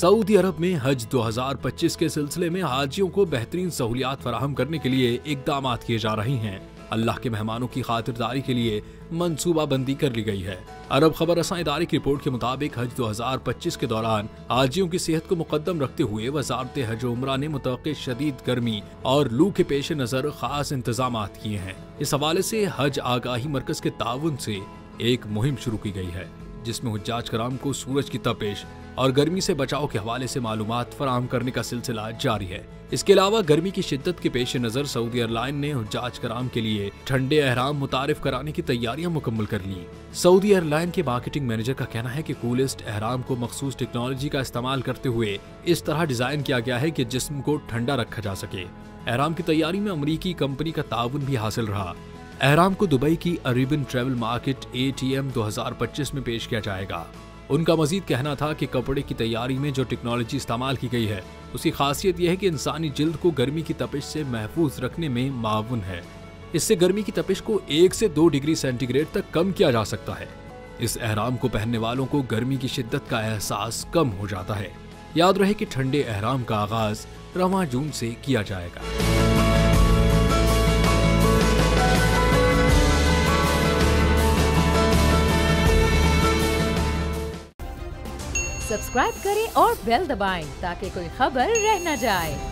Saudi अरब में हज 2025 के सिलसिले में हाजियों को बेहतरीन सहूलियात फराहम करने के लिए इकदाम किए जा रहे हैं। अल्लाह के मेहमानों की खातिरदारी के लिए मनसूबाबंदी कर ली गई है। अरब खबर रसां इदारे की रिपोर्ट के मुताबिक हज 2025 के दौरान हाजियों की सेहत को मुकद्दम रखते हुए वजारत हज उम्रा ने मुतवक्किल शदीद गर्मी और लू के पेश नजर खास इंतजाम किए हैं। इस हवाले से हज आगाही मरकज के ताउन से एक मुहिम शुरू की गई है, जिसमें हुज्जाज कराम को सूरज की तपिश और गर्मी से बचाव के हवाले से मालूमात फराहम करने का सिलसिला जारी है। इसके अलावा गर्मी की शिद्दत के पेश नजर सऊदी एयरलाइन ने हुज्जाज कराम के लिए ठंडे एहराम मुतारिफ कराने की तैयारियां मुकम्मल कर ली। सऊदी एयरलाइन के मार्केटिंग मैनेजर का कहना है कि कूलेस्ट एहराम को मखसूस टेक्नोलॉजी का इस्तेमाल करते हुए इस तरह डिजाइन किया गया है कि जिस्म को ठंडा रखा जा सके। एहराम की तैयारी में अमरीकी कंपनी का ताउन भी हासिल रहा। एहराम को दुबई की अरेबियन ट्रेवल मार्केट ATM 2025 में पेश किया जाएगा। उनका मजीद कहना था कि कपड़े की तैयारी में जो टेक्नोलॉजी इस्तेमाल की गई है उसकी खासियत यह है कि इंसानी जिल्द को गर्मी की तपिश से महफूज रखने में मावन है। इससे गर्मी की तपिश को 1 से 2 डिग्री सेंटीग्रेड तक कम किया जा सकता है। इस एहराम को पहनने वालों को गर्मी की शिद्दत का एहसास कम हो जाता है। याद रहे कि ठंडे एहराम का आगाज रवां जून से किया जाएगा। सब्सक्राइब करें और बेल दबाएं ताकि कोई खबर रह न जाए।